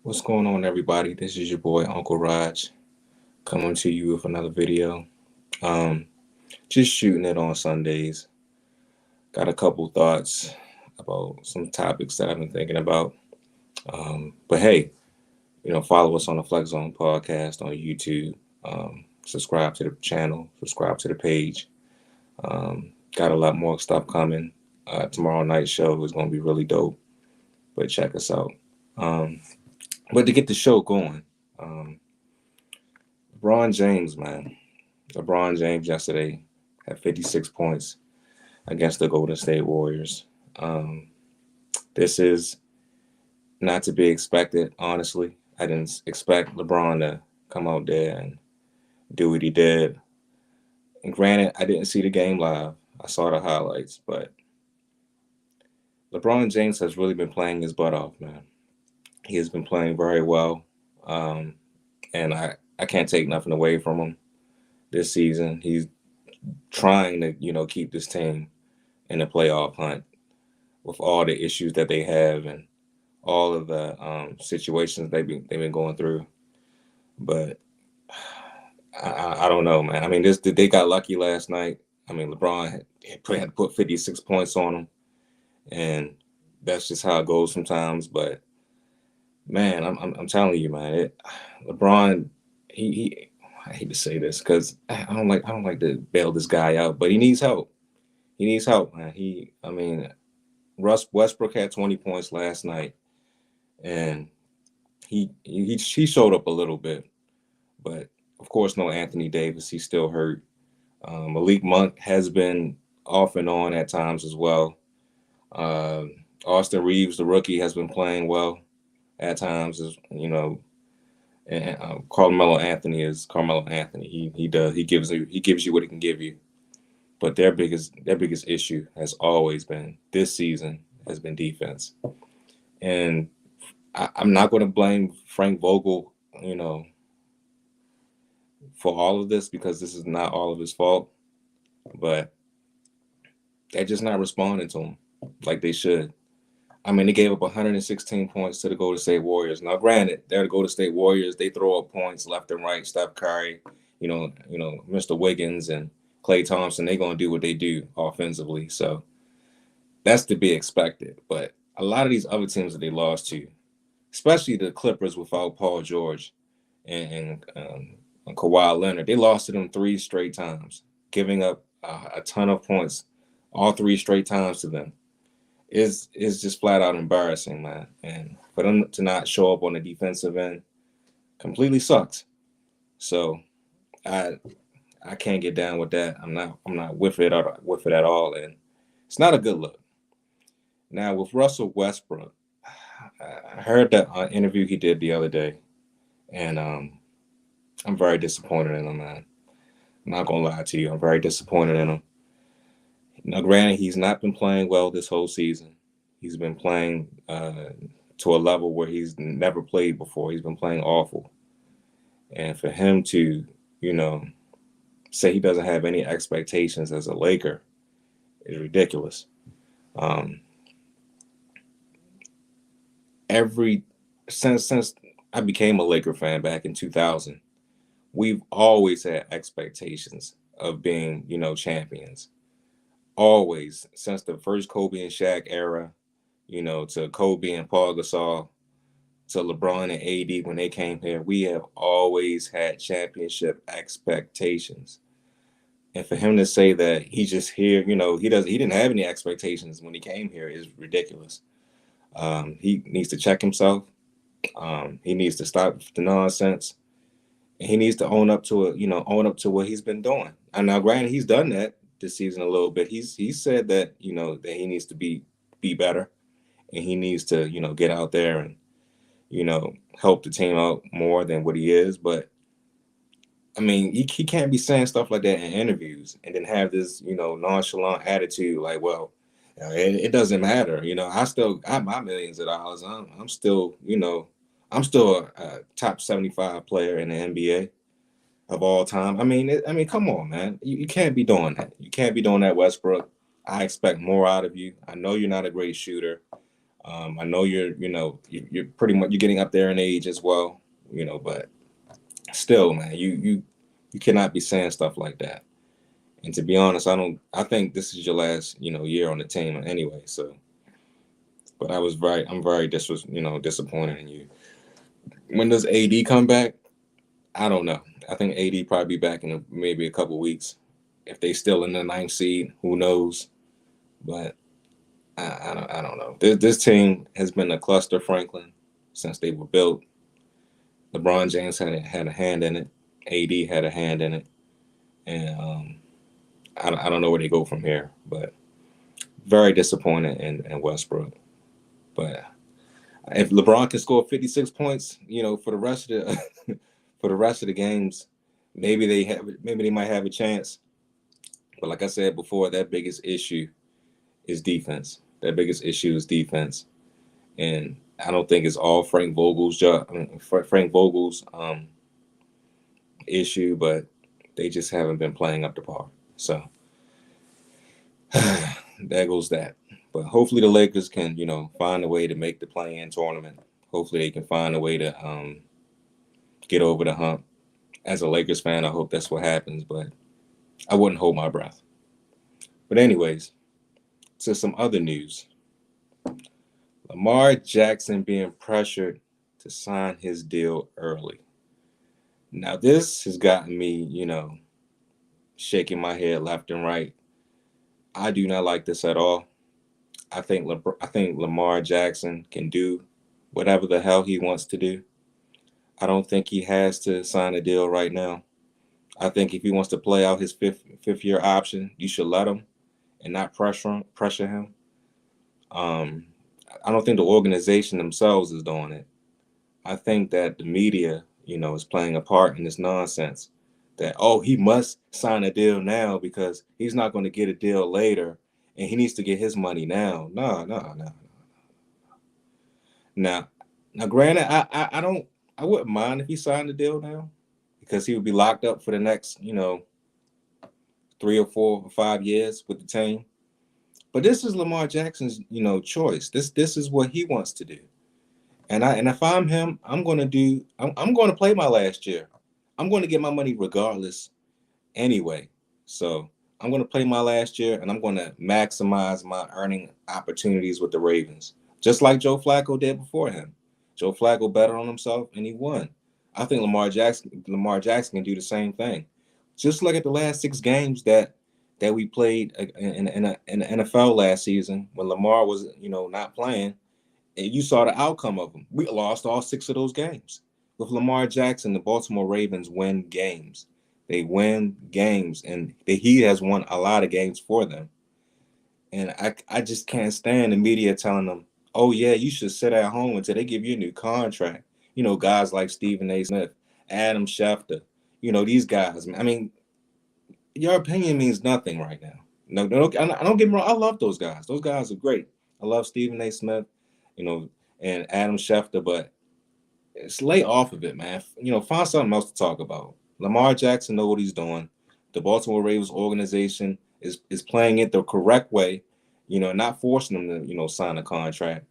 What's going on, everybody? This is your boy Uncle Raj coming to you with another video. Um, just shooting it on Sundays. Got a couple thoughts about some topics that I've been thinking about. But hey, follow us on the Flex Zone podcast on YouTube. Subscribe to the channel. Subscribe to the page. Got a lot more stuff coming. Tomorrow night show is going to be really dope. But check us out. Um, but to get the show going, um, LeBron James, man. LeBron James yesterday had 56 points against the Golden State Warriors. Um, this is not to be expected, honestly. I didn't expect LeBron to come out there and do what he did. And granted, I didn't see the game live. I saw the highlights, but LeBron James has really been playing his butt off, man. He has been playing very well. Um, and I can't take nothing away from him this season. He's trying to, keep this team in the playoff hunt with all the issues that they have and all of the situations they've been going through. But I don't know, man. I mean, they got lucky last night. I mean, LeBron had to put 56 points on them, and that's just how it goes sometimes. But man, I'm telling you, man, LeBron, he I hate to say this because I don't like to bail this guy out, but he needs help. He needs help, man. I mean, Russ Westbrook had 20 points last night, and he showed up a little bit, but of course, no Anthony Davis. He's still hurt. Malik Monk has been off and on at times as well. Uh, Austin Reeves, the rookie, has been playing well at times, as and Carmelo Anthony is Carmelo Anthony. He gives you what he can give you. But their biggest issue has always been this season has been defense. And I'm not going to blame Frank Vogel, for all of this because this is not all of his fault. But they're just not responding to him like they should. I mean, they gave up 116 points to the Golden State Warriors. Now, granted, they're the Golden State Warriors. They throw up points left and right. Steph Curry, Mr. Wiggins and Klay Thompson. They're gonna do what they do offensively. So that's to be expected. But a lot of these other teams that they lost to, especially the Clippers without Paul George and Kawhi Leonard, they lost to them 3 straight times, giving up a ton of points all 3 straight times to them. Is just flat out embarrassing, man. And for them to not show up on the defensive end completely sucks. So I I can't get down with that. I'm not with it at all, and it's not a good look. Now with Russell Westbrook, I heard that interview he did the other day, and I'm very disappointed in him, man. I'm not gonna lie to you. I'm very disappointed in him. Now, granted, he's not been playing well this whole season. He's been playing to a level where he's never played before. He's been playing awful. And for him to, you know, say he doesn't have any expectations as a Laker is ridiculous. Um, every since I became a Laker fan back in 2000, we've always had expectations of being, champions. Always since the first Kobe and Shaq era, to Kobe and Paul Gasol, to LeBron and AD when they came here, we have always had championship expectations. And for him to say that he's just here, he didn't have any expectations when he came here is ridiculous. He needs to check himself. He needs to stop the nonsense. And he needs to own up to what he's been doing. And now, granted, he's done that this season a little bit. He said that that he needs to be better, and he needs to get out there and help the team out more than what he is. But I mean, he can't be saying stuff like that in interviews and then have this nonchalant attitude like, well, it doesn't matter. I still got my millions of dollars. I'm still a top 75 player in the NBA of all time. I mean, come on, man. You can't be doing that. You can't be doing that, Westbrook. I expect more out of you. I know you're not a great shooter. I know you're pretty much you're getting up there in age as well, but still, man, you cannot be saying stuff like that. And to be honest, I think this is your last, year on the team anyway. So, but I'm very disappointed in you. When does AD come back? I don't know. I think AD probably be back in maybe a couple weeks. If they still in the ninth seed, who knows? But I don't know. This team has been a cluster, Franklin, since they were built. LeBron James had a hand in it. AD had a hand in it, and I don't know where they go from here. But very disappointed in Westbrook. But if LeBron can score 56 points, for the rest of the for the rest of the games, maybe they might have a chance. But like I said before, that biggest issue is defense. That biggest issue is defense, and I don't think it's all Frank Vogel's job. Frank Vogel's issue, but they just haven't been playing up to par. So there goes that. But hopefully the Lakers can, find a way to make the play-in tournament. Hopefully they can find a way to get over the hump. As a Lakers fan, I hope that's what happens, but I wouldn't hold my breath. But anyways, to some other news. Lamar Jackson being pressured to sign his deal early. Now this has gotten me, shaking my head left and right. I do not like this at all. I think Lamar Jackson can do whatever the hell he wants to do. I don't think he has to sign a deal right now. I think if he wants to play out his fifth year option, you should let him and not pressure him. I don't think the organization themselves is doing it. I think that the media, is playing a part in this nonsense. That he must sign a deal now because he's not going to get a deal later, and he needs to get his money now. No, no, no. Now, granted, I wouldn't mind if he signed the deal now, because he would be locked up for the next, 3 or 4 or 5 years with the team. But this is Lamar Jackson's, choice. This is what he wants to do. And if I'm him, I'm going to play my last year. I'm going to get my money regardless anyway. So I'm going to play my last year, and I'm going to maximize my earning opportunities with the Ravens, just like Joe Flacco did before him. Joe Flacco betted on himself, and he won. I think Lamar Jackson can do the same thing. Just look at the last 6 games that we played in the NFL last season when Lamar was, not playing. And you saw the outcome of them. We lost all 6 of those games. With Lamar Jackson, the Baltimore Ravens win games. They win games, and he has won a lot of games for them. And I just can't stand the media telling them, oh, yeah, you should sit at home until they give you a new contract. Guys like Stephen A. Smith, Adam Schefter, these guys. I mean, your opinion means nothing right now. No, I don't get me wrong. I love those guys. Those guys are great. I love Stephen A. Smith, and Adam Schefter, but it's lay off of it, man. Find something else to talk about. Lamar Jackson knows what he's doing. The Baltimore Ravens organization is playing it the correct way, not forcing them to, sign a contract.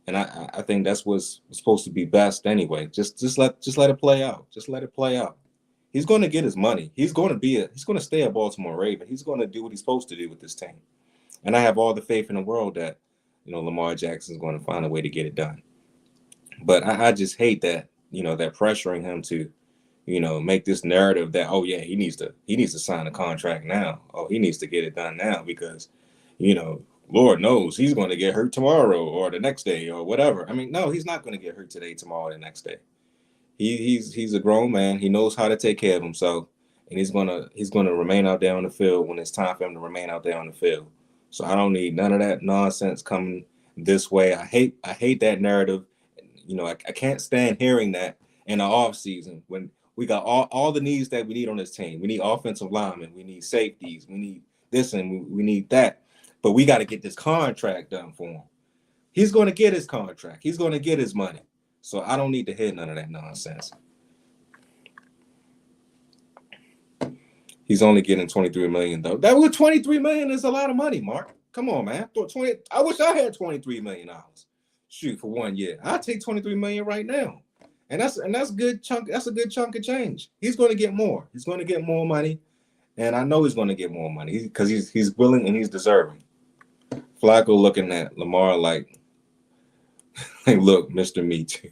And I think that's what's supposed to be best anyway. Just let it play out. Just let it play out. He's going to get his money. He's going to stay a Baltimore Raven. He's going to do what he's supposed to do with this team. And I have all the faith in the world that, Lamar Jackson is going to find a way to get it done. But I just hate that, that pressuring him to, make this narrative that, oh yeah, he needs to sign a contract now. Oh, he needs to get it done now because, Lord knows he's going to get hurt tomorrow or the next day or whatever. I mean, no, he's not going to get hurt today, tomorrow, or the next day. He's a grown man. He knows how to take care of himself, and he's gonna remain out there on the field when it's time for him to remain out there on the field. So I don't need none of that nonsense coming this way. I hate that narrative. I can't stand hearing that in the off season when we got all the needs that we need on this team. We need offensive linemen. We need safeties. We need this and we need that. But we got to get this contract done for him. He's going to get his contract. He's going to get his money. So I don't need to hear none of that nonsense. He's only getting $23 million though. That was $23 million is a lot of money, Mark. Come on, man. I wish I had $23 million. Shoot, for 1 year, I'll take 23 million right now, and that's good chunk. That's a good chunk of change. He's going to get more. He's going to get more money, and I know he's going to get more money because he's willing and he's deserving. Flacco looking at Lamar like, hey, look, Mister Me Too.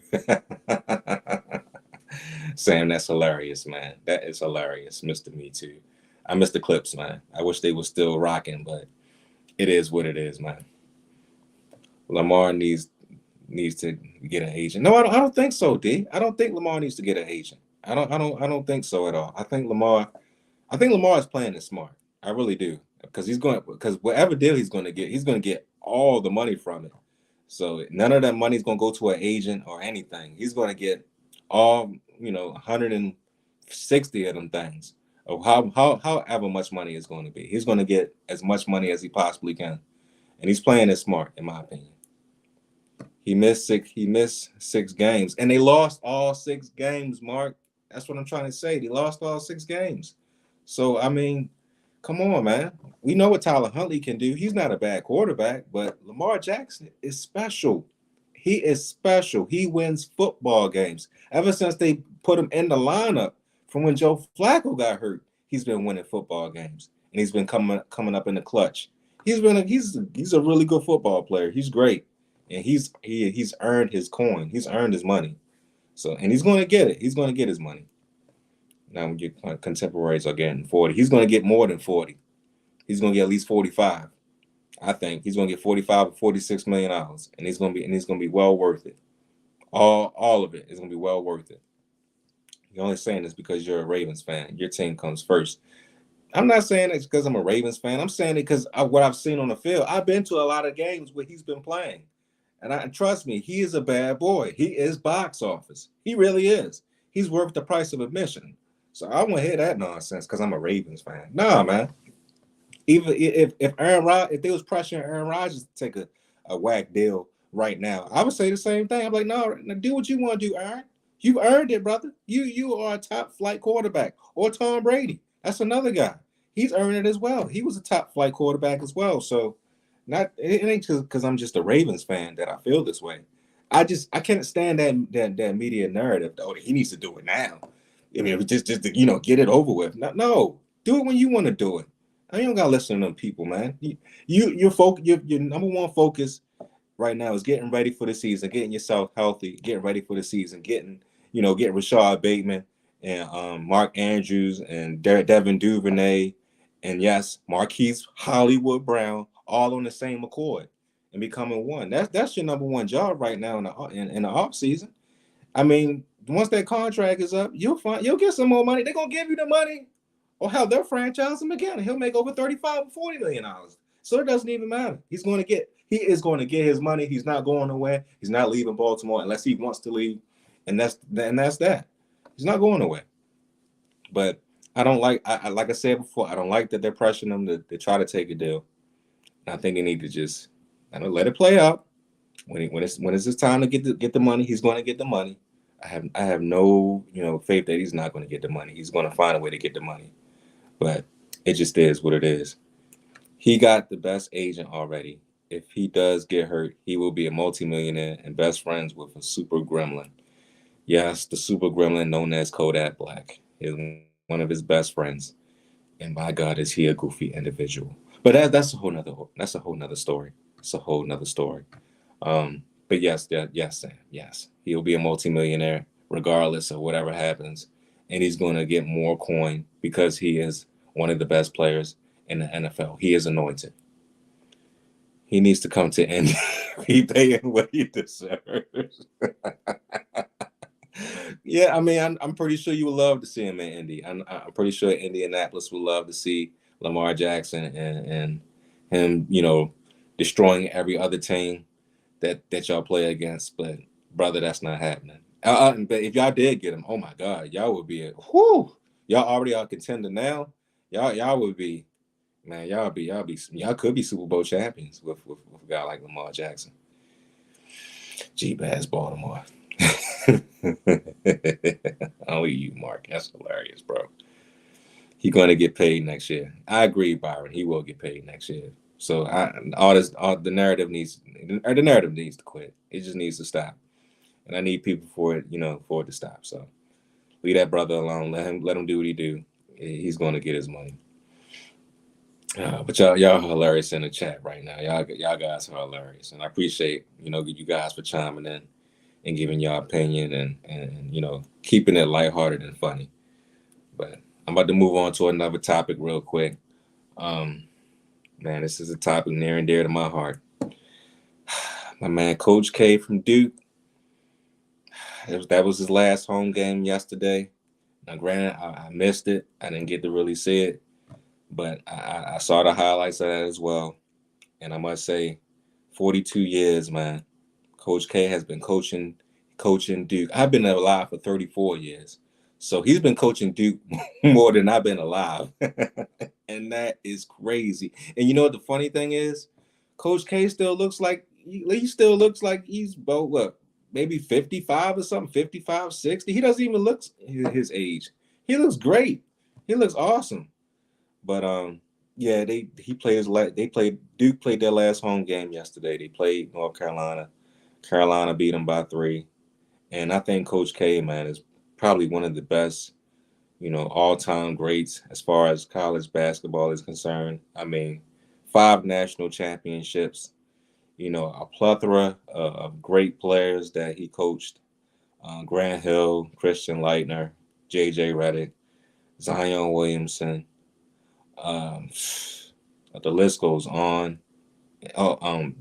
Sam, that's hilarious, man. That is hilarious, Mister Me Too. I miss the clips, man. I wish they were still rocking, but it is what it is, man. Lamar needs to get an agent. No, I don't think so, D. I don't think Lamar needs to get an agent. I don't think so at all. I think Lamar is playing it smart. I really do. Because whatever deal he's gonna get all the money from it. So none of that money is gonna go to an agent or anything. He's gonna get all 160 of them things. Or however much money it's going to be. He's going to get as much money as he possibly can. And he's playing it smart, in my opinion. He missed six games, and they lost all 6 games, Mark. That's what I'm trying to say. They lost all 6 games. So, I mean, come on, man. We know what Tyler Huntley can do. He's not a bad quarterback, but Lamar Jackson is special. He is special. He wins football games. Ever since they put him in the lineup from when Joe Flacco got hurt, he's been winning football games, and he's been coming up in the clutch. He's a really good football player. He's great. And he's earned his coin. He's earned his money. So, and he's going to get it. He's going to get his money. Now, when your contemporaries are getting 40, he's going to get more than 40. He's going to get at least 45. I think he's going to get 45 or 46 million dollars, and he's going to be well worth it. All of it is going to be well worth it. You're only saying this because you're a Ravens fan. Your team comes first. I'm not saying it's because I'm a Ravens fan. I'm saying it because of what I've seen on the field. I've been to a lot of games where he's been playing. And trust me, he is a bad boy. He is box office. He really is. He's worth the price of admission. So I won't hear that nonsense because I'm a Ravens fan. Nah, man. Even if if they was pressuring Aaron Rodgers to take a whack deal right now, I would say the same thing. I'm like, no, do what you want to do, Aaron. You've earned it, brother. You are a top flight quarterback. Or Tom Brady. That's another guy. He's earned it as well. He was a top flight quarterback as well. So it ain't because I'm just a Ravens fan that I feel this way. I can't stand that media narrative. Oh, he needs to do it now. I mean, just get it over with. No, do it when you want to do it. I don't gotta listen to them people, man. Your number one focus right now is getting ready for the season, getting yourself healthy, getting ready for the season, getting Rashad Bateman and Mark Andrews and Devin Duvernay and yes, Marquise Hollywood Brown all on the same accord and becoming one. That's your number one job right now in the off season. I mean, once that contract is up, you'll get some more money. They're gonna give you the money, or hell, they'll franchise him again. He'll make over $35 or $40 million. So it doesn't even matter. He is going to get his money. He's not going away. He's not leaving Baltimore unless he wants to leave, and that's that. He's not going away. But I don't like I said before, I don't like that they're pressuring him to try to take a deal. I think they need to just let it play out. When it's his time to get the money, he's going to get the money. I have no faith that he's not going to get the money. He's going to find a way to get the money. But it just is what it is. He got the best agent already. If he does get hurt, he will be a multimillionaire and best friends with a super gremlin. Yes, the super gremlin known as Kodak Black is one of his best friends. And by God, is he a goofy individual. But that's a whole nother story. It's a whole nother story. But yes, Sam, yes. He'll be a multimillionaire regardless of whatever happens. And he's going to get more coin because he is one of the best players in the NFL. He is anointed. He needs to come to Indy. He paying what he deserves. Yeah, I mean, I'm pretty sure you would love to see him in Indy. I'm pretty sure Indianapolis would love to see Lamar Jackson and him, destroying every other team that y'all play against. But brother, that's not happening. But if y'all did get him, oh my God, y'all would be y'all already are contender now. Y'all would be, man, y'all could be Super Bowl champions with a guy like Lamar Jackson. G-Bass Baltimore. Only you, Mark. That's hilarious, bro. He's going to get paid next year. I agree, Byron. He will get paid next year. So the narrative needs to quit. It just needs to stop, and I need people for it to stop. So leave that brother alone. Let him do what he do. He's going to get his money. But y'all hilarious in the chat right now. Y'all guys are hilarious, and I appreciate you guys for chiming in and giving your opinion and keeping it lighthearted and funny. But I'm about to move on to another topic real quick. Um, Man, this is a topic near and dear to my heart. My man, Coach K from Duke. That was his last home game yesterday. Now, granted, I missed it. I didn't get to really see it, but I saw the highlights of that as well. And I must say, 42 years, man. Coach K has been coaching Duke. I've been alive for 34 years. So he's been coaching Duke more than I've been alive. And that is crazy. And you know what the funny thing is? Coach K still looks like he's about what, maybe 55 or something, 55, 60. He doesn't even look his age. He looks great. He looks awesome. But yeah, Duke played their last home game yesterday. They played North Carolina. Carolina beat them by 3. And I think Coach K, man, is probably one of the best, all-time greats as far as college basketball is concerned. I mean, 5 national championships, a plethora of great players that he coached. Grant Hill, Christian Leitner, J.J. Redick, Zion Williamson. The list goes on. Oh,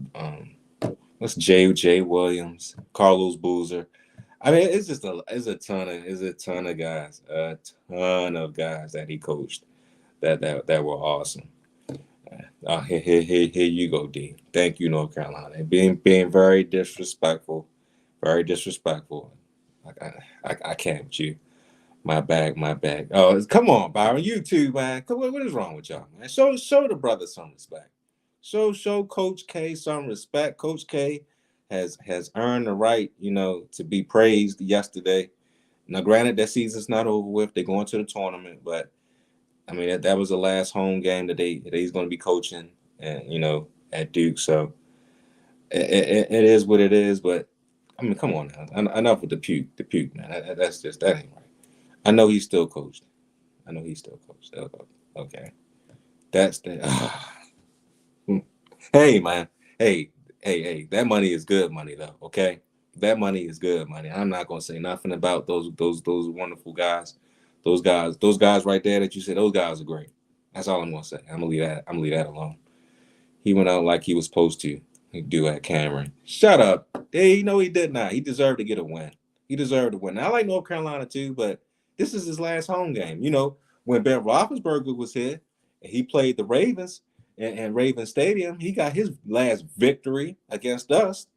what's J.J. Williams, Carlos Boozer. I mean, it's a ton of guys, that he coached that were awesome. Here you go, D. Thank you, North Carolina. Being very disrespectful, very disrespectful. I can't with you. My bag. Oh, come on, Byron. You too, man. What is wrong with y'all, man? Show the brother some respect. Show Coach K some respect. Coach K has earned the right, to be praised yesterday. Now, granted, that season's not over with. They're going to the tournament, but I mean that was the last home game that he's going to be coaching, and at Duke. So it is what it is. But I mean, come on now. Enough with the puke, man. That ain't right. I know he's still coached. Okay, that's the. Hey, man. Hey. That money is good money, though. Okay, that money is good money. I'm not gonna say nothing about those wonderful guys. Those guys right there that you said, those guys are great. That's all I'm gonna say. I'm gonna leave that alone. He went out like he was supposed to do at Cameron. Shut up. Hey, he did not. He deserved to get a win. He deserved to win. Now, I like North Carolina too, but this is his last home game. When Ben Roethlisberger was here and he played the Ravens and Ravens Stadium, he got his last victory against us.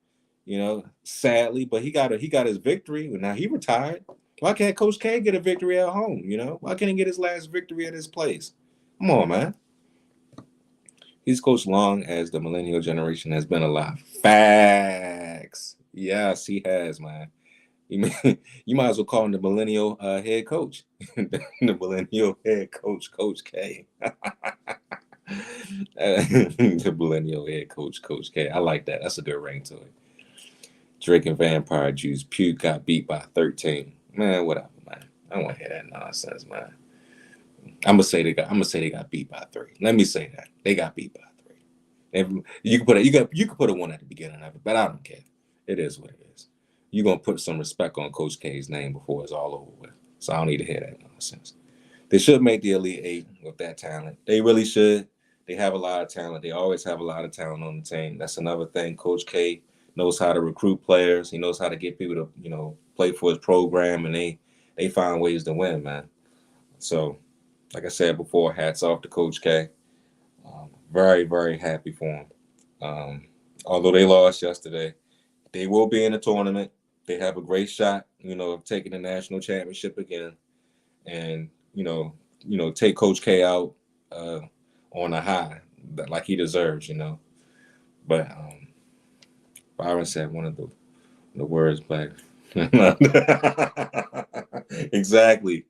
Sadly, but he got his victory. Now he retired. Why can't Coach K get a victory at home? Why can't he get his last victory at his place? Come on, man. He's coached long as the millennial generation has been alive. Facts. Yes, he has, man. You might as well call him the millennial head coach. The millennial head coach, Coach K. The millennial head coach, Coach K. I like that. That's a good ring to it. Drinking vampire juice. Puke got beat by 13. Man, whatever, man. I don't want to hear that nonsense, man. I'm gonna say they got beat by 3. Let me say that they got beat by 3. And you can put a 1 at the beginning of it, but I don't care. It is what it is. You're gonna put some respect on Coach K's name before it's all over with. So I don't need to hear that nonsense. They should make the Elite 8 with that talent. They really should. They have a lot of talent. They always have a lot of talent on the team. That's another thing. Coach K knows how to recruit players. He knows how to get people to play for his program, and they find ways to win, man. So, like I said before, hats off to Coach K. Very, very happy for him. Although they lost yesterday, they will be in the tournament. They have a great shot, of taking the national championship again, and take Coach K out on a high, like he deserves, But Byron said one of the words back. Exactly.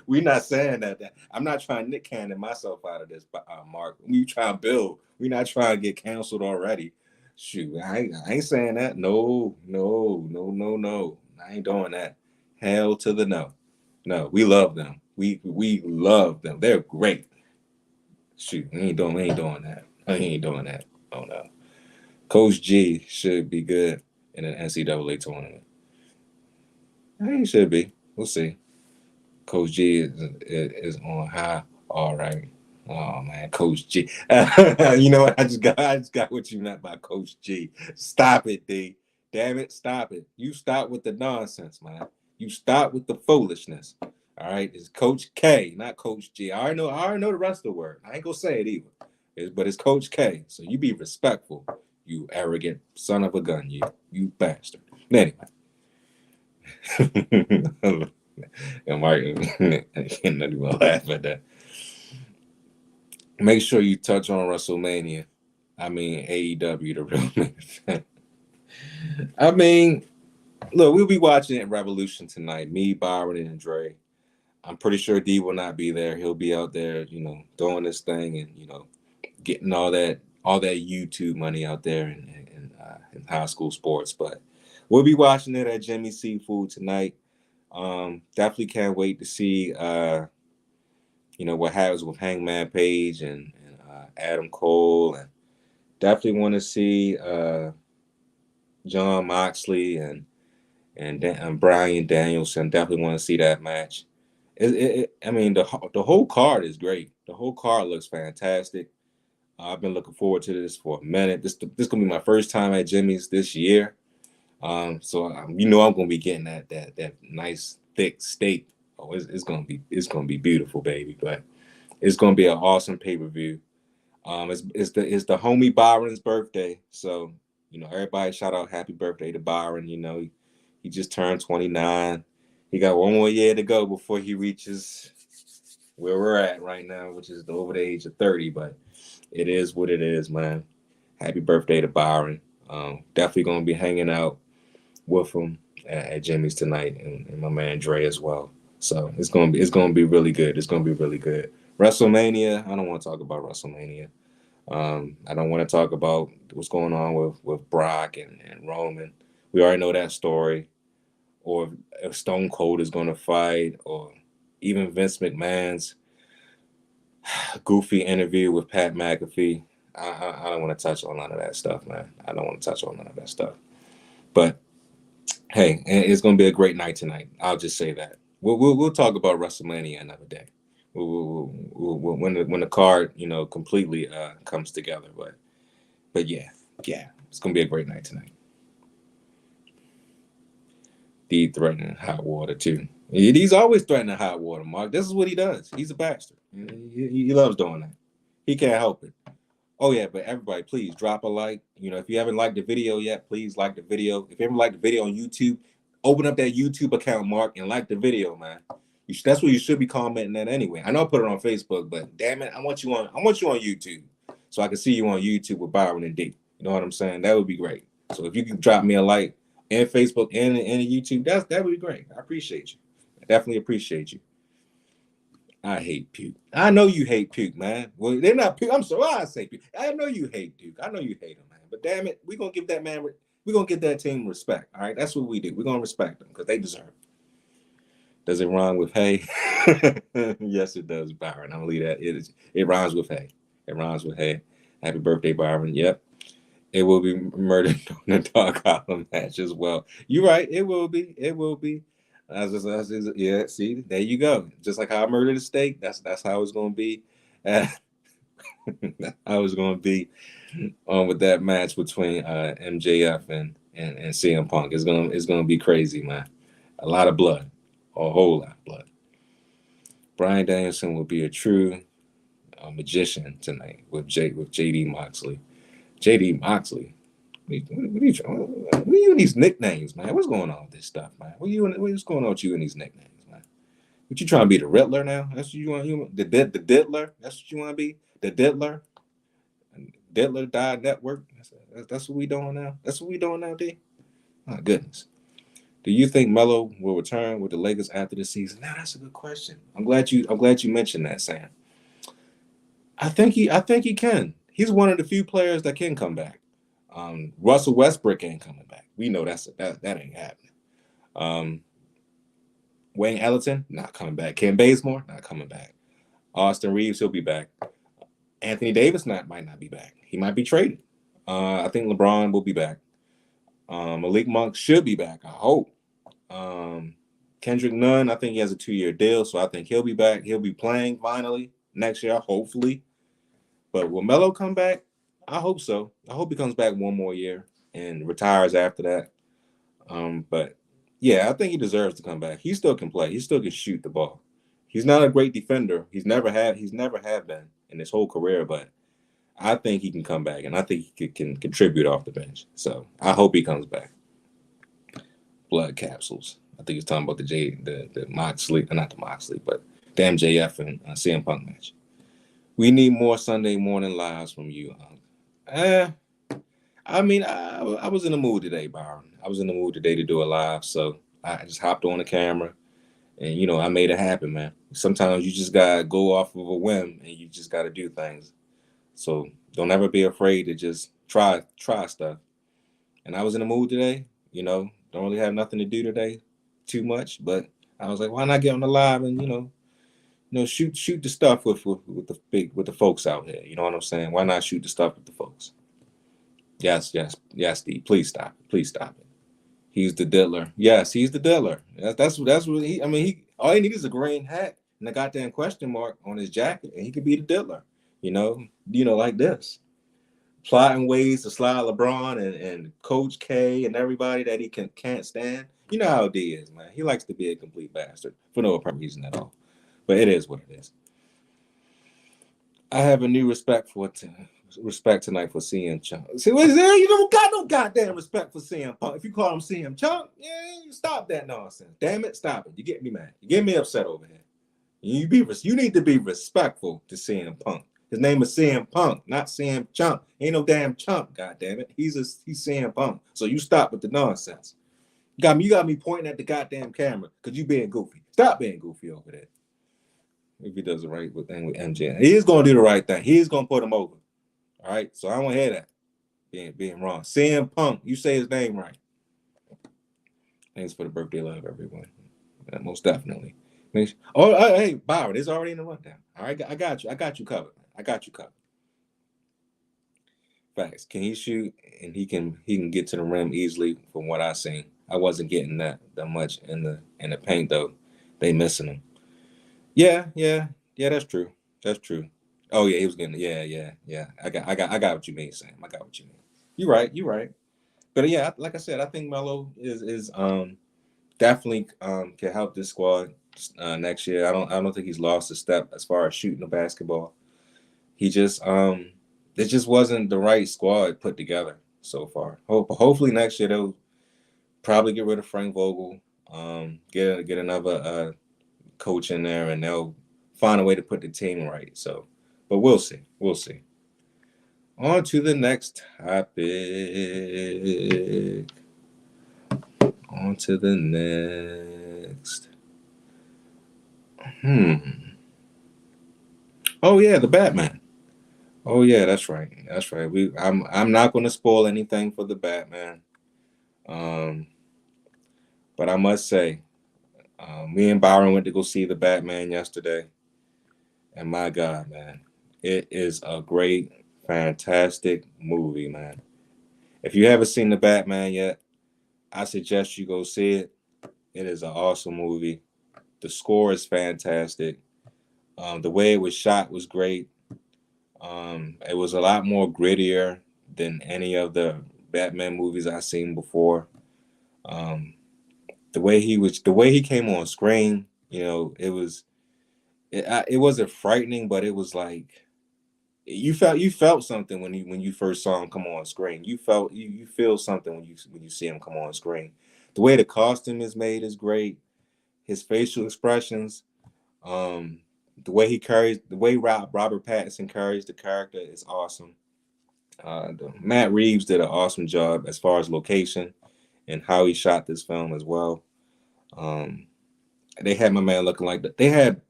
We not saying that. I'm not trying to Nick Cannon myself out of this, Mark. We trying to build. We not trying to get canceled already. Shoot, I ain't saying that. No, no, no, no, no. I ain't doing that. Hell to the no. No, we love them. We love them. They're great. Shoot, we ain't doing that. I ain't doing that. Oh no. Coach G should be good in an NCAA tournament. He should be. We'll see. Coach G is on high. All right. Oh man, Coach G. You know what? I just got what you meant by Coach G. Stop it, D. Damn it, stop it. You stop with the nonsense, man. You stop with the foolishness. All right. It's Coach K, not Coach G. I already know the rest of the word. I ain't gonna say it either. But it's Coach K. So you be respectful, you arrogant son of a gun, you bastard. Anyway. And Mark, and not even laugh at that. Make sure you touch on WrestleMania. I mean AEW, the real man. I mean, look, we'll be watching it Revolution tonight. Me, Byron, and Dre. I'm pretty sure D will not be there. He'll be out there, doing this thing and getting all that YouTube money out there in high school sports. But we'll be watching it at Jimmy's Seafood tonight. Definitely can't wait to see what happens with Hangman Page and Adam Cole, and definitely want to see John Moxley and Bryan Danielson. Definitely want to see that match. I mean, the whole card is great. The whole card looks fantastic. I've been looking forward to this for a minute. This gonna be my first time at Jimmy's this year. So I'm gonna be getting that nice thick steak. Oh, it's gonna be beautiful, baby. But it's gonna be an awesome pay-per-view. It's the homie Byron's birthday, so everybody shout out happy birthday to Byron. He just turned 29. He got one more year to go before he reaches where we're at right now, which is over the age of 30. But it is what it is, man. Happy birthday to Byron. Definitely gonna be hanging out with him at Jimmy's tonight, and my man Dre as well. So it's gonna be really good. It's gonna be really good. WrestleMania. I don't want to talk about WrestleMania. I don't want to talk about what's going on with Brock and Roman. We already know that story. Or if Stone Cold is going to fight, or even Vince McMahon's goofy interview with Pat McAfee. I don't want to touch on none of that stuff, man. I don't want to touch on none of that stuff. But hey, it's going to be a great night tonight. I'll just say that. We'll talk about WrestleMania another day. When the card completely comes together. But yeah, it's gonna be a great night tonight. D threatening hot water too. He's always threatening hot water, Mark. This is what he does. He's a bastard. He loves doing that. He can't help it. Oh yeah, but everybody, please drop a like. If you haven't liked the video yet, please like the video. If you haven't liked the video on YouTube, open up that YouTube account, Mark, and like the video, man. That's where you should be commenting at anyway. I know I put it on Facebook, but damn it, I want you on YouTube so I can see you on YouTube with Byron and D. You know what I'm saying? That would be great. So if you can drop me a like and Facebook and YouTube, that would be great. I appreciate you. I definitely appreciate you. I hate puke. I know you hate puke, man. Well, they're not puke. I'm sorry, I say puke. I know you hate Duke. I know you hate him, man. But damn it, we're gonna give that man. We're gonna give that team respect. All right, that's what we do. We're gonna respect them because they deserve it. Does it rhyme with hay? Yes, it does, Byron. I'm gonna leave that. It rhymes with hay. It rhymes with hay. Happy birthday, Byron. Yep. It will be murdered on the Dog Column match as well. You're right. It will be. It will be. Yeah. See, there you go. Just like how I murdered a steak. That's how it's gonna be. I was gonna be with that match between MJF and CM Punk. It's gonna be crazy, man. A lot of blood. A whole lot of blood. Bryan Danielson will be a true magician tonight with JD Moxley. JD Moxley. What are you in these nicknames, man? What's going on with this stuff, man? What's going on with you in these nicknames, man? What you trying to be, the Riddler now? That's what you want. The Diddler. That's what you want to be. The Diddler. Diddler Died Network. That's what we doing now. That's what we doing now, D. My goodness. Do you think Melo will return with the Lakers after the season? Now that's a good question. I'm glad you mentioned that, Sam. I think he can. He's one of the few players that can come back. Russell Westbrook ain't coming back. We know that ain't happening. Um, Wayne Ellington not coming back. Ken Bazemore not coming back. Austin Reeves he'll be back. Anthony Davis might not be back. He might be traded. I think LeBron will be back. Malik Monk should be back. I hope. Kendrick Nunn, I think he has a 2-year deal, so I think he'll be back. He'll be playing finally next year, hopefully. But will Melo come back? I hope so. I hope he comes back one more year and retires after that. But yeah, I think he deserves to come back. He still can play. He still can shoot the ball. He's not a great defender. He's never have been in his whole career, but I think he can come back, and I think he can contribute off the bench. So I hope he comes back. Blood capsules. I think he's talking about the Moxley, not the Moxley, but the MJF and CM Punk match. We need more Sunday morning lives from you. I mean, I was in the mood today, Byron. I was in the mood today to do a live, so I just hopped on the camera, and I made it happen, man. Sometimes you just gotta go off of a whim, and you just gotta do things. So don't ever be afraid to just try stuff. And I was in the mood today. Don't really have nothing to do today, too much. But I was like, why not get on the live and shoot the stuff with the folks out here. You know what I'm saying? Why not shoot the stuff with the folks? Yes, Steve. Please stop it. Please stop it. He's the diddler. Yes, he's the diddler. That's what he. I mean, he all he needs is a green hat and a goddamn question mark on his jacket, and he could be the diddler. Like this. Plotting ways to slide LeBron and Coach K and everybody that he can't stand. You know how D is, man. He likes to be a complete bastard for no apparent reason at all. But it is what it is. I have a new respect tonight for CM Chunk. See, what is there? You don't got no goddamn respect for CM Punk. If you call him CM Chunk, stop that nonsense. Damn it, stop it. You get me mad. You get me upset over here. You need to be respectful to CM Punk. His name is CM Punk, not CM Chunk. Ain't no damn Chunk, goddamn it. He's CM Punk. So you stop with the nonsense. You got me pointing at the goddamn camera because you being goofy. Stop being goofy over there. If he does the right thing with MJ, he is going to do the right thing. He's going to put him over. All right, so I don't want to hear that being wrong. CM Punk, you say his name right. Thanks for the birthday love, everyone. Most definitely. Hey, Byron, it's already in the rundown. All right, I got you. I got you covered. Facts. Can he shoot? And he can get to the rim easily. From what I seen, I wasn't getting that much in the paint though. They missing him. Yeah. That's true. Oh yeah, he was getting. Yeah. I got what you mean, Sam. I got what you mean. You're right. But yeah, like I said, I think Melo is definitely can help this squad next year. I don't think he's lost a step as far as shooting the basketball. He just it just wasn't the right squad put together so far. Hopefully next year they'll probably get rid of Frank Vogel, get another coach in there, and they'll find a way to put the team right. So, but we'll see. On to the next topic. On to the next. Oh yeah, the Batman. Oh yeah, that's right. I'm not going to spoil anything for the Batman. But I must say, me and Byron went to go see the Batman yesterday, and my God, man, it is a great, fantastic movie, man. If you haven't seen the Batman yet, I suggest you go see it. It is an awesome movie. The score is fantastic. The way it was shot was great. It was a lot more grittier than any of the Batman movies I've seen before. The way he came on screen, it wasn't frightening, but it was like you felt something when you first saw him come on screen. You feel something when you see him come on screen. The way the costume is made is great. His facial expressions, the way Robert Pattinson carries the character is awesome. Matt Reeves did an awesome job as far as location and how he shot this film as well. Um, they had my man looking like they had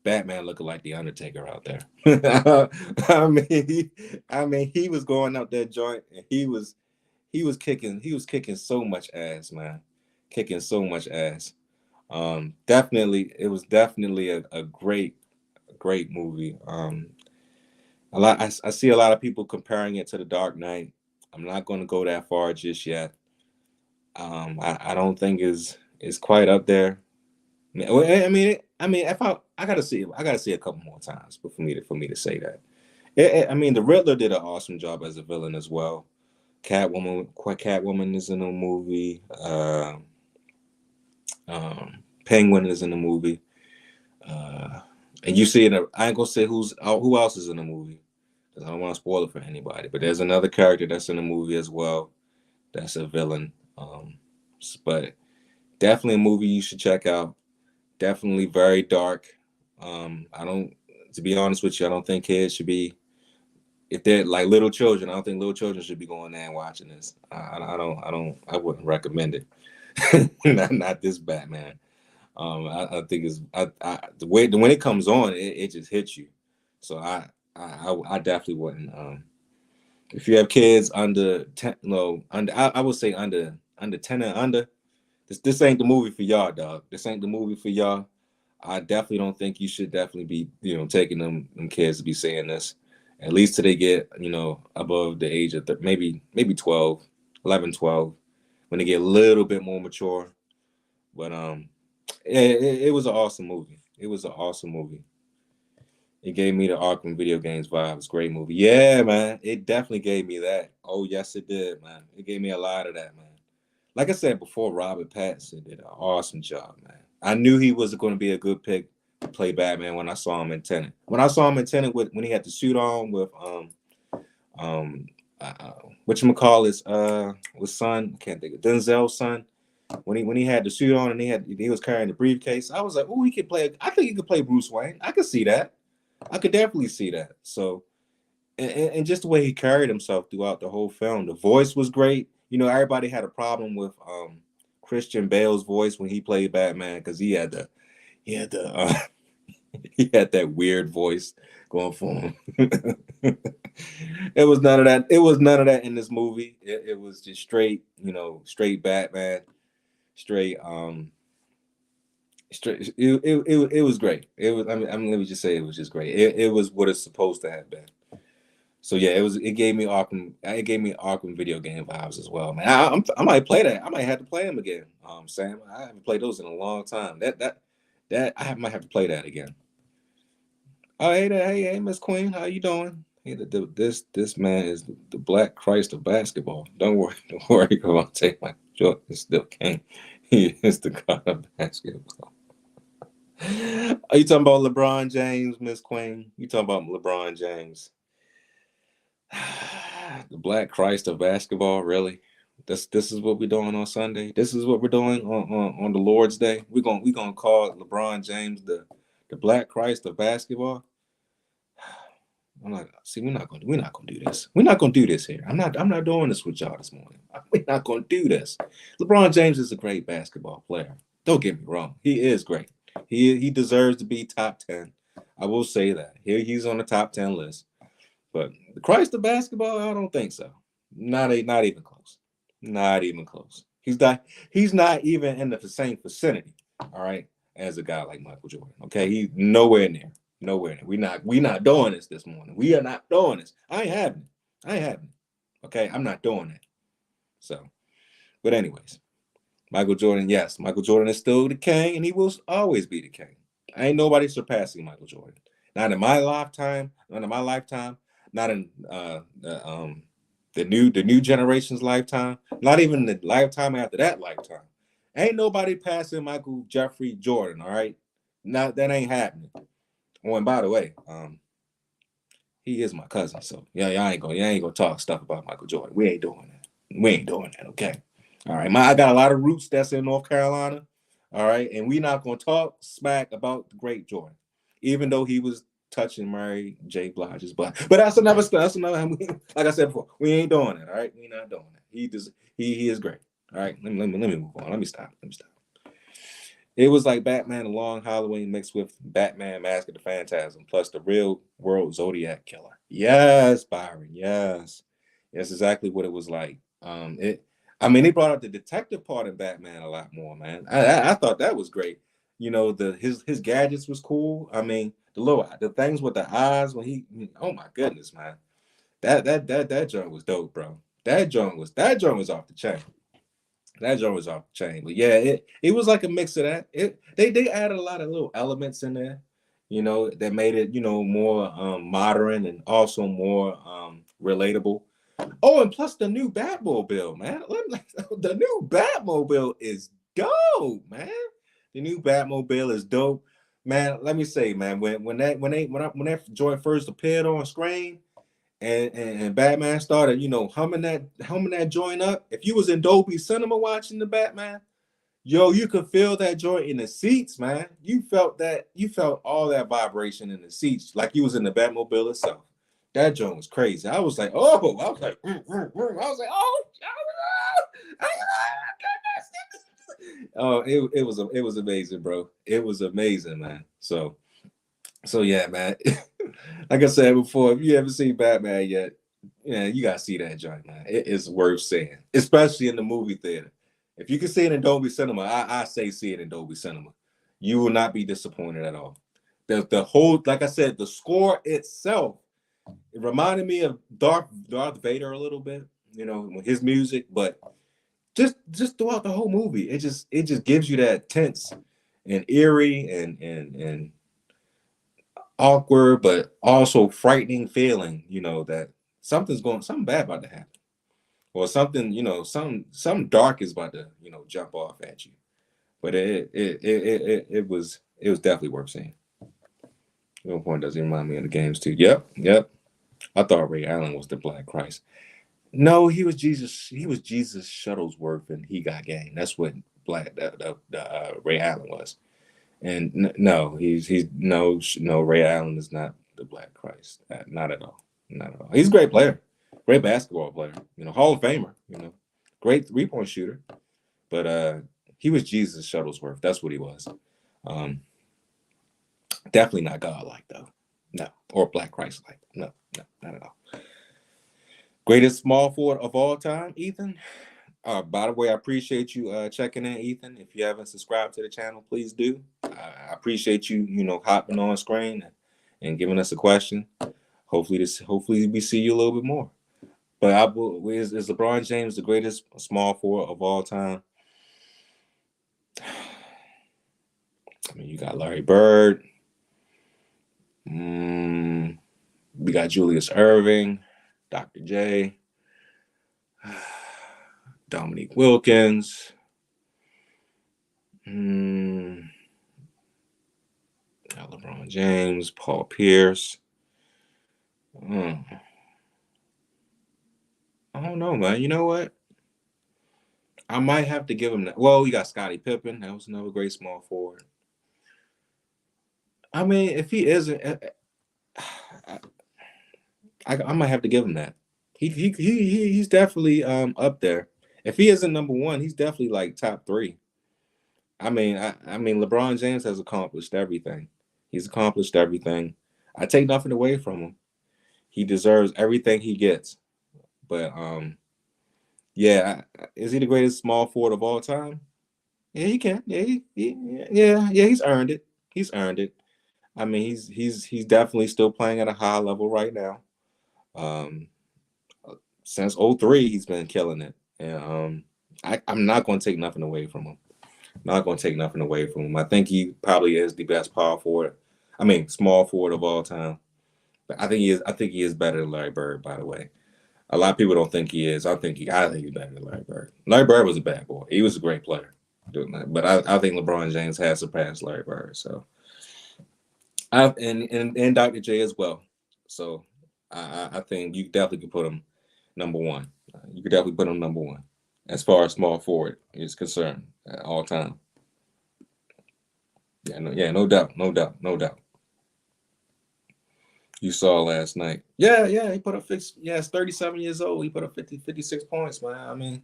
Batman looking like the Undertaker out there. I mean, he was going out that joint, and he was kicking so much ass, man, kicking so much ass. Definitely, it was definitely a great movie. I see a lot of people comparing it to The Dark Knight. I'm not going to go that far just yet. I don't think is quite up there. I mean, if I gotta see a couple more times, but for me to say that. I mean, the Riddler did an awesome job as a villain as well. Catwoman is in the movie. Penguin is in the movie. Uh, and you see it. I ain't gonna say who else is in the movie because I don't want to spoil it for anybody. But there's another character that's in the movie as well. That's a villain. But definitely a movie you should check out. Definitely very dark. I don't, to be honest with you, I don't think kids should be, if they're like little children. I don't think little children should be going there and watching this. I wouldn't recommend it. Not this Batman. I think the way when it comes on, it just hits you. So I definitely wouldn't. If you have kids under 10, no, I would say under 10 and under, this ain't the movie for y'all, dog. This ain't the movie for y'all. I definitely don't think you should definitely be, taking them kids to be saying this. At least till they get, above the age of maybe 12, 11, 12, when they get a little bit more mature. But it was an awesome movie. It was an awesome movie. It gave me the Arkham video games vibes. Great movie. Yeah, man. It definitely gave me that. Oh, yes, it did, man. It gave me a lot of that, man. Like I said before, Robert Pattinson did an awesome job, man. I knew he was going to be a good pick to play Batman when I saw him in Tenet. When I saw him in Tenet when he had the suit on with um with son, I can't think of Denzel's son. When he had the suit on and he was carrying the briefcase, I was like, oh, he could play. I think he could play Bruce Wayne. I could see that. I could definitely see that. So, and just the way he carried himself throughout the whole film, the voice was great. Everybody had a problem with Christian Bale's voice when he played Batman because he had the he had that weird voice going for him. It was none of that. It was none of that in this movie. It was just straight, straight Batman, straight straight. It was great. It was. I mean, let me just say, it was just great. It was what it's supposed to have been. So yeah, it gave me Arkham. It gave me Arkham video game vibes as well, man. I might play that. I might have to play them again. Sam, I haven't played those in a long time. Might have to play that again. Oh, hey there, hey, Miss Queen, how you doing? Hey, this man is the Black Christ of basketball. Don't worry, don't worry. Come on, take my Jordan is still king. He is the god of basketball. Are you talking about LeBron James, Miss Queen? You talking about LeBron James? The Black Christ of basketball, really? This is what we're doing on Sunday. This is what we're doing on the Lord's Day. We're gonna call LeBron James the Black Christ of basketball. I'm like, see, we're not gonna do this. We're not gonna do this here. I'm not doing this with y'all this morning. We're not gonna do this. LeBron James is a great basketball player. Don't get me wrong. He is great. He deserves to be top 10. I will say that. He's on the top 10 list. But the Christ of basketball, I don't think so. Not even close. Not even close. He's not even in the same vicinity, all right, as a guy like Michael Jordan. Okay, he's nowhere near. Nowhere near. We not doing this morning. We are not doing this. I ain't having it. I ain't having it. Okay, I'm not doing it. So, but anyways, Michael Jordan, yes, Michael Jordan is still the king, and he will always be the king. Ain't nobody surpassing Michael Jordan. Not in my lifetime. Not in my lifetime. Not in the new generation's lifetime. Not even the lifetime after that lifetime. Ain't nobody passing Michael Jeffrey Jordan. All right, not that ain't happening. Oh, and by the way, he is my cousin, so yeah, y'all ain't gonna talk stuff about Michael Jordan. We ain't doing that. We ain't doing that. Okay. All right. I got a lot of roots that's in North Carolina. All right, and we not gonna talk smack about the great Jordan, even though he was touching Mary J. Blige's butt. But that's another stuff. That's another. Like I said before, we ain't doing it. All right, we not doing it. He is great. All right, let me move on. Let me stop. It was like Batman: The Long Halloween mixed with Batman: Mask of the Phantasm, plus the real world Zodiac killer. Yes, Byron. Yes, that's exactly what it was like. I mean, they brought up the detective part of Batman a lot more, man. I thought that was great. You know, his gadgets was cool. I mean, the things with the eyes when he. Oh my goodness, man. That joint was dope, bro. That joint was off the chain. That joint was off the chain. But yeah, it was like a mix of that. They added a lot of little elements in there, that made it, more modern and also more relatable. Oh, and plus the new Batmobile, man. The new Batmobile is dope, man. The new Batmobile is dope. Man, let me say, man, when that joint first appeared on screen, and Batman started, humming that joint up. If you was in Dolby Cinema watching the Batman, yo, you could feel that joint in the seats, man. You felt all that vibration in the seats, like you was in the Batmobile itself. That joint was crazy. I was like, oh, I was like, oh, oh, it was amazing, bro. It was amazing, man. So yeah, man. Like I said before, if you haven't seen Batman yet, yeah, you gotta see that joint, man. It is worth seeing, especially in the movie theater. If you can see it in Dolby Cinema, I say see it in Dolby Cinema. You will not be disappointed at all. The whole, like I said, the score itself, it reminded me of Darth Vader a little bit, with his music, but just throughout the whole movie, it just gives you that tense and eerie and awkward, but also frightening feeling, that something bad about to happen, or something, something dark is about to, jump off at you. But it was definitely worth seeing. At one point, does it remind me of the games too? Yep. I thought Ray Allen was the Black Christ. No, he was Jesus. He was Jesus Shuttlesworth, and he got game. That's what Ray Allen was. And no, he's no Ray Allen is not the Black Christ. Not at all. Not at all. He's a great player, great basketball player. Hall of Famer. Great 3-point shooter. But he was Jesus Shuttlesworth. That's what he was. Um, Definitely not God-like though. No, or Black Christ-like. No, not at all. Greatest small forward of all time, Ethan. By the way, I appreciate you checking in, Ethan. If you haven't subscribed to the channel, please do. I appreciate you, hopping on screen and giving us a question. Hopefully we see you a little bit more. But is LeBron James the greatest small forward of all time? I mean, you got Larry Bird. We got Julius Erving, Dr. J, Dominique Wilkins. Got LeBron James, Paul Pierce. I don't know, man. You know what? I might have to give him that. Well, you got Scottie Pippen. That was another great small forward. I mean, if he isn't, I might have to give him that. He's definitely up there. If he isn't number one, he's definitely like top three. I mean, LeBron James has accomplished everything. He's accomplished everything. I take nothing away from him. He deserves everything he gets. But yeah, is he the greatest small forward of all time? Yeah, he can. Yeah, he's earned it. He's earned it. I mean, he's definitely still playing at a high level right now. Um, since '03, he's been killing it, and I'm not going to take nothing away from him. Not going to take nothing away from him. I think he probably is the best power forward. I mean, small forward of all time. But I think he is. I think he is better than Larry Bird. By the way, a lot of people don't think he is. I think he's better than Larry Bird. Larry Bird was a bad boy. He was a great player. But I think LeBron James has surpassed Larry Bird. So, and Dr. J as well. So, I think you definitely could put him number one. You could definitely put him number one as far as small forward is concerned at all time. No doubt. You saw last night. Yeah, he put up 57 years old. He put up 56 points, man. I mean,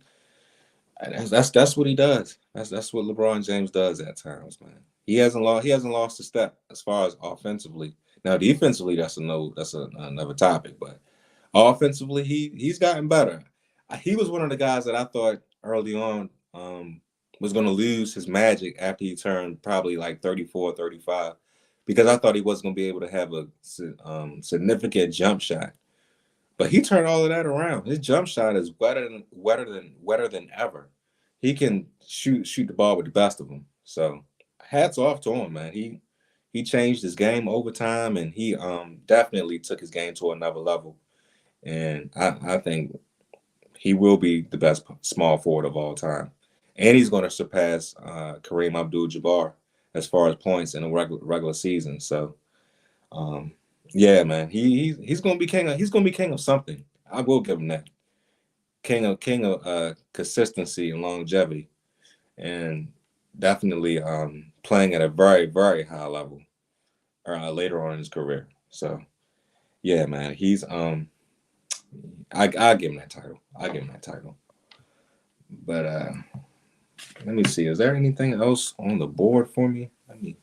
That's what he does. That's what LeBron James does at times, man. He hasn't lost a step as far as offensively. Now defensively, another topic, but offensively, he's gotten better. He was one of the guys that I thought early on was going to lose his magic after he turned probably like 34, 35, because I thought he wasn't going to be able to have a significant jump shot. But he turned all of that around. His jump shot is wetter than ever. He can shoot the ball with the best of them. So hats off to him, man. He changed his game over time, and he definitely took his game to another level. And I think he will be the best small forward of all time, and he's going to surpass Kareem Abdul-Jabbar as far as points in a regular season. So um, yeah, man, he's going to be king. He's going to be king of something. I will give him that. King of consistency and longevity, and definitely playing at a very very high level later on in his career. So yeah, man, I give him that title. I give him that title. But let me see. Is there anything else on the board for me? Let me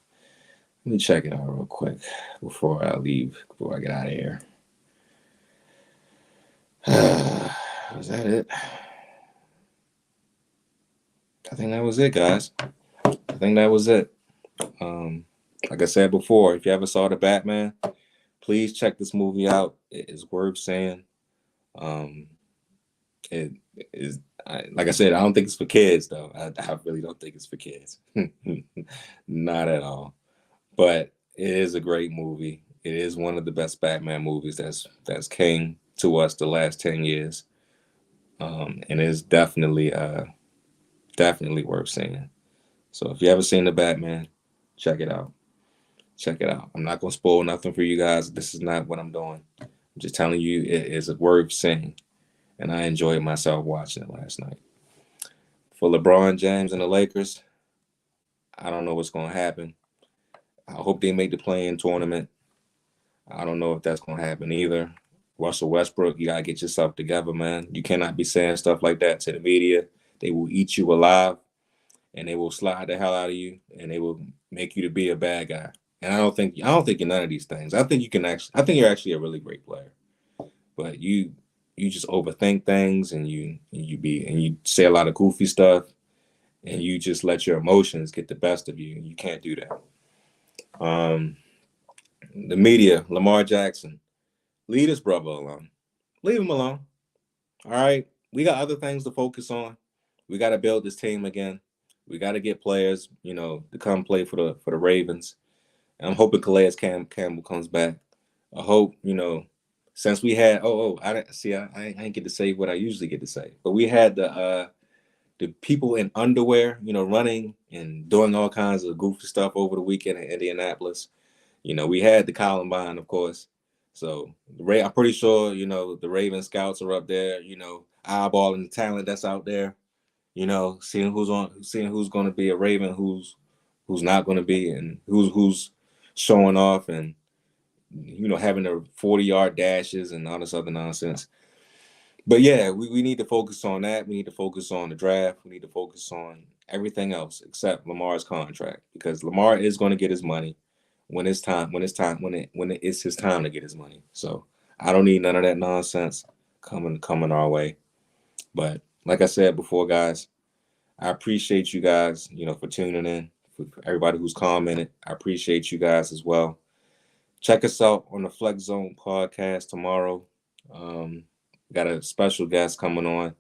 check it out real quick before I leave. Before I get out of here. Was that it? I think that was it, guys. I think that was it. Um, like I said before, if you ever saw the Batman, please check this movie out. It is worth seeing. Um, it is like I said, I don't think it's for kids though. I really don't think it's for kids. Not at all. But it is a great movie. It is one of the best Batman movies that's came to us the last 10 years. And it's definitely worth seeing. So if you haven't seen the Batman, check it out. Check it out. I'm not gonna spoil nothing for you guys. This is not what I'm doing. I'm just telling you it is worth seeing. And I enjoyed myself watching it last night. For LeBron James and the Lakers, I don't know what's gonna happen. I hope they make the play-in tournament. I don't know if that's gonna happen either. Russell Westbrook, you gotta get yourself together, man. You cannot be saying stuff like that to the media. They will eat you alive, and they will slide the hell out of you, and they will make you to be a bad guy. And I don't think you're none of these things. I think you're actually a really great player. But you just overthink things, and you say a lot of goofy stuff, and you just let your emotions get the best of you. And you can't do that. Um, the media, Lamar Jackson, leave this brother alone. Leave him alone. All right. We got other things to focus on. We got to build this team again. We got to get players, to come play for the Ravens. And I'm hoping Campbell comes back. I hope, since we had I didn't see I didn't get to say what I usually get to say, but we had the people in underwear, running and doing all kinds of goofy stuff over the weekend in Indianapolis. We had the Columbine, of course. So I'm pretty sure, the Raven scouts are up there, eyeballing the talent that's out there, seeing who's going to be a Raven, who's not going to be, and who's showing off, and having their 40-yard dashes and all this other nonsense. But yeah, we need to focus on that. We need to focus on the draft. We need to focus on everything else except Lamar's contract, because Lamar is going to get his money when it's his time to get his money. So I don't need none of that nonsense coming our way. But like I said before, guys, I appreciate you guys, for tuning in. For everybody who's commented, I appreciate you guys as well. Check us out on the Flex Zone podcast tomorrow. We got a special guest coming on.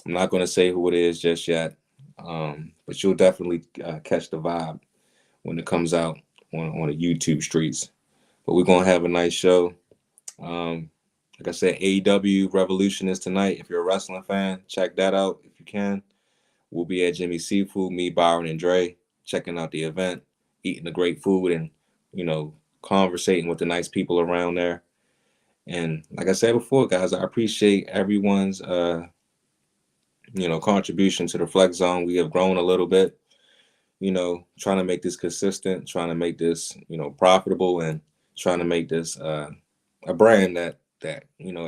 I'm not going to say who it is just yet, but you'll definitely catch the vibe when it comes out on the YouTube streets. But we're going to have a nice show. Like I said, AEW Revolution is tonight. If you're a wrestling fan, check that out if you can. We'll be at Jimmy Seafood, me, Byron, and Dre, checking out the event, eating the great food, and, conversating with the nice people around there. And like I said before, guys, I appreciate everyone's, contribution to the Flex Zone. We have grown a little bit, trying to make this consistent, trying to make this, profitable, and trying to make this a brand that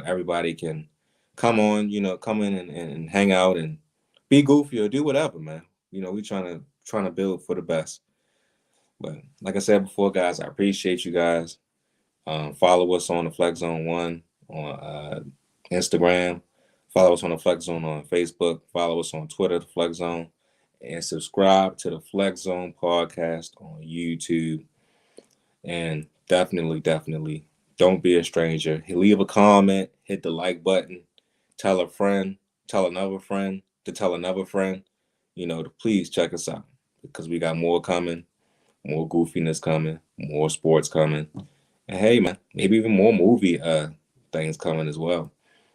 everybody can come in and hang out and be goofy or do whatever, man. You know, we trying to build for the best. But like I said before, guys, I appreciate you guys. Follow us on the Flex Zone One on Instagram. Follow us on the Flex Zone on Facebook. Follow us on Twitter, the Flex Zone, and subscribe to the Flex Zone podcast on YouTube. And definitely, don't be a stranger. Leave a comment, hit the like button, tell a friend, tell another friend to tell another friend. You know, to please check us out because we got more coming, more goofiness coming, more sports coming. And hey, man, maybe even more movie things coming as well,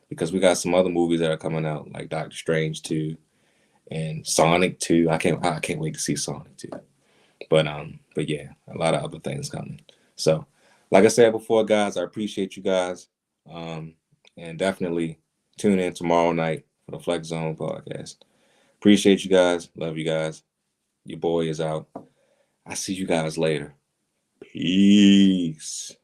because we got some other movies that are coming out, like Doctor Strange 2 and Sonic 2. I can't wait to see Sonic 2. But yeah, a lot of other things coming. So, like I said before, guys, I appreciate you guys, and definitely tune in tomorrow night for the Flex Zone podcast. Appreciate you guys. Love you guys. Your boy is out. I see you guys later. Peace.